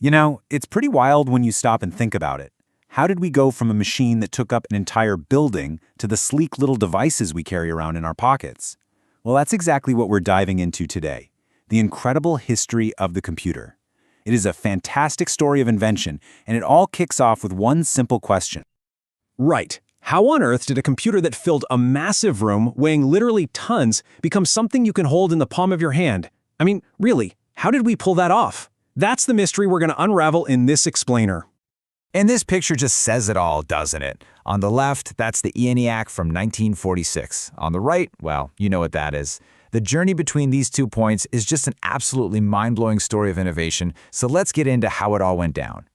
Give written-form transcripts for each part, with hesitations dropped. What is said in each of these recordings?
You know, it's pretty wild when you stop and think about it. How did we go from a machine that took up an entire building to the sleek little devices we carry around in our pockets? Well, that's exactly what we're diving into today. The incredible history of the computer. It is a fantastic story of invention, and it all kicks off with one simple question. Right. How on earth did a computer that filled a massive room, weighing literally tons, become something you can hold in the palm of your hand? I mean, really, how did we pull that off? That's the mystery we're going to unravel in this explainer. And this picture just says it all, doesn't it? On the left, that's the ENIAC from 1946. On the right, well, you know what that is. The journey between these 2 points is just an absolutely mind-blowing story of innovation, so let's get into how it all went down.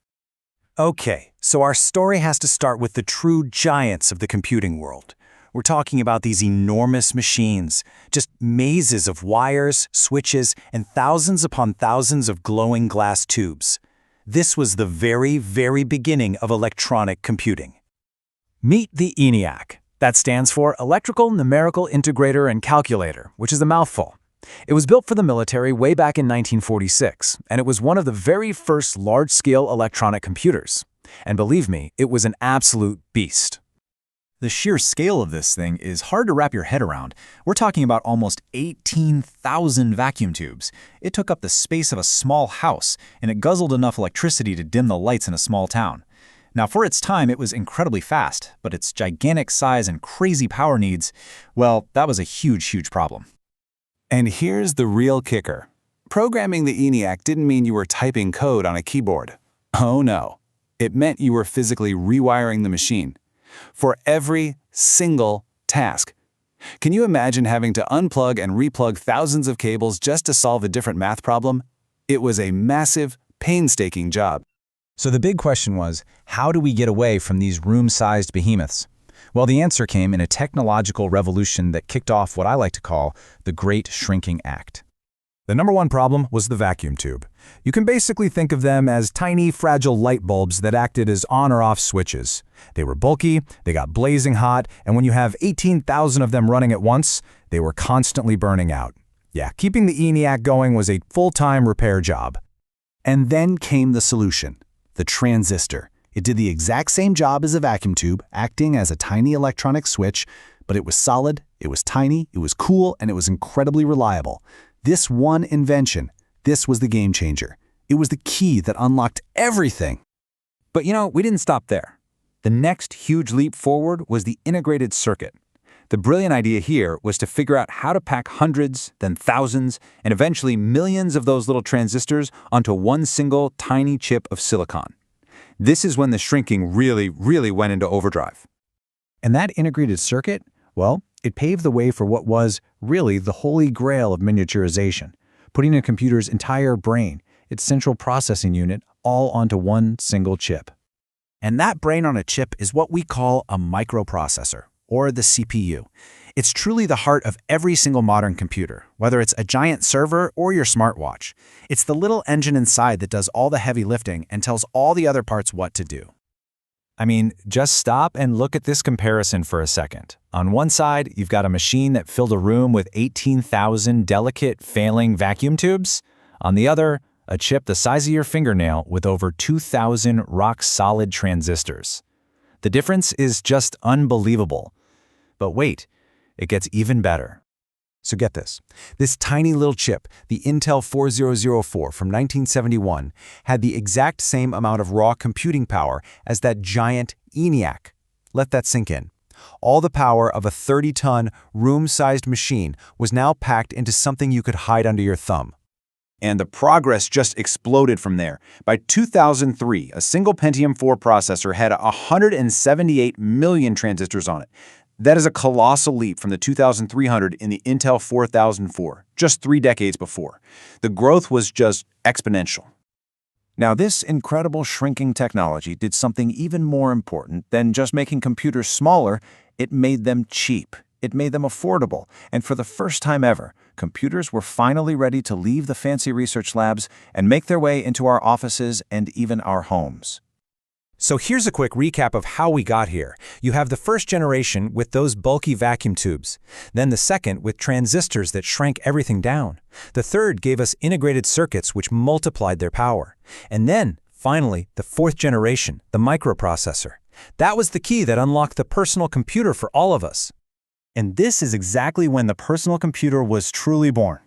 Okay, so our story has to start with the true giants of the computing world. We're talking about these enormous machines, just mazes of wires, switches, and thousands upon thousands of glowing glass tubes. This was the very, very beginning of electronic computing. Meet the ENIAC. That stands for Electrical Numerical Integrator and Calculator, which is a mouthful. It was built for the military way back in 1946, and it was one of the very first large-scale electronic computers. And believe me, it was an absolute beast. The sheer scale of this thing is hard to wrap your head around. We're talking about almost 18,000 vacuum tubes. It took up the space of a small house, and it guzzled enough electricity to dim the lights in a small town. Now, for its time, it was incredibly fast, but its gigantic size and crazy power needs, well, that was a huge, huge problem. And here's the real kicker. Programming the ENIAC didn't mean you were typing code on a keyboard. Oh no. It meant you were physically rewiring the machine. For every single task. Can you imagine having to unplug and replug thousands of cables just to solve a different math problem? It was a massive, painstaking job. So the big question was, how do we get away from these room-sized behemoths? Well, the answer came in a technological revolution that kicked off what I like to call the Great Shrinking Act. The number one problem was the vacuum tube. You can basically think of them as tiny, fragile light bulbs that acted as on or off switches. They were bulky, they got blazing hot, and when you have 18,000 of them running at once, they were constantly burning out. Yeah, keeping the ENIAC going was a full-time repair job. And then came the solution, the transistor. It did the exact same job as a vacuum tube, acting as a tiny electronic switch, but it was solid, it was tiny, it was cool, and it was incredibly reliable. This one invention, this was the game changer. It was the key that unlocked everything. But you know, we didn't stop there. The next huge leap forward was the integrated circuit. The brilliant idea here was to figure out how to pack hundreds, then thousands, and eventually millions of those little transistors onto one single tiny chip of silicon. This is when the shrinking really went into overdrive. And that integrated circuit, well, it paved the way for what was really the holy grail of miniaturization, putting a computer's entire brain, its central processing unit, all onto one single chip. And that brain on a chip is what we call a microprocessor, or the CPU. It's truly the heart of every single modern computer, whether it's a giant server or your smartwatch. It's the little engine inside that does all the heavy lifting and tells all the other parts what to do. I mean, just stop and look at this comparison for a second. On one side, you've got a machine that filled a room with 18,000 delicate, failing vacuum tubes. On the other, a chip the size of your fingernail with over 2,000 rock-solid transistors. The difference is just unbelievable. But wait, it gets even better. So get this. This tiny little chip, the Intel 4004 from 1971, had the exact same amount of raw computing power as that giant ENIAC. Let that sink in. All the power of a 30-ton, room-sized machine was now packed into something you could hide under your thumb. And the progress just exploded from there. By 2003, a single Pentium 4 processor had 178 million transistors on it. That is a colossal leap from the 2,300 in the Intel 4004, just 3 decades before. The growth was just exponential. Now, this incredible shrinking technology did something even more important than just making computers smaller. It made them cheap. It made them affordable. And for the first time ever, computers were finally ready to leave the fancy research labs and make their way into our offices and even our homes. So here's a quick recap of how we got here. You have the first generation with those bulky vacuum tubes. Then the second with transistors that shrank everything down. The third gave us integrated circuits which multiplied their power. And then, finally, the fourth generation, the microprocessor. That was the key that unlocked the personal computer for all of us. And this is exactly when the personal computer was truly born.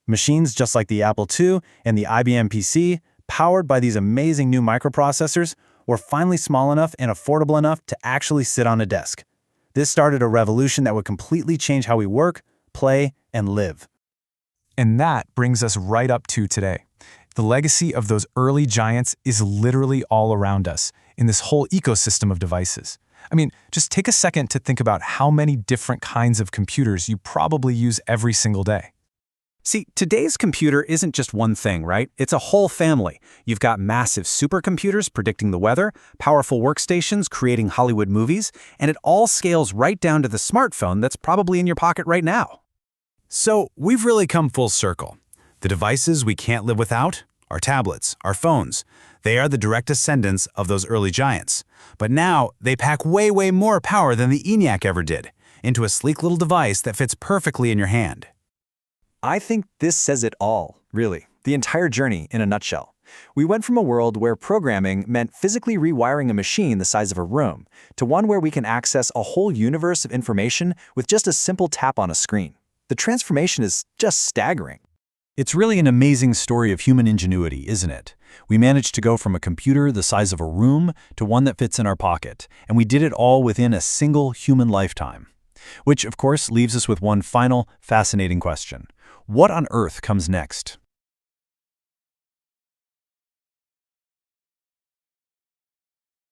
Machines just like the Apple II and the IBM PC, powered by these amazing new microprocessors, were finally small enough and affordable enough to actually sit on a desk. This started a revolution that would completely change how we work, play, and live. And that brings us right up to today. The legacy of those early giants is literally all around us in this whole ecosystem of devices. I mean, just take a second to think about how many different kinds of computers you probably use every single day. See, today's computer isn't just one thing, right? It's a whole family. You've got massive supercomputers predicting the weather, powerful workstations creating Hollywood movies, and it all scales right down to the smartphone that's probably in your pocket right now. So we've really come full circle. The devices we can't live without, our tablets, our phones, they are the direct descendants of those early giants. But now they pack way more power than the ENIAC ever did, into a sleek little device that fits perfectly in your hand. I think this says it all, really. The entire journey in a nutshell. We went from a world where programming meant physically rewiring a machine the size of a room, to one where we can access a whole universe of information with just a simple tap on a screen. The transformation is just staggering. It's really an amazing story of human ingenuity, isn't it? We managed to go from a computer the size of a room to one that fits in our pocket, and we did it all within a single human lifetime. Which, of course, leaves us with one final, fascinating question. What on earth comes next?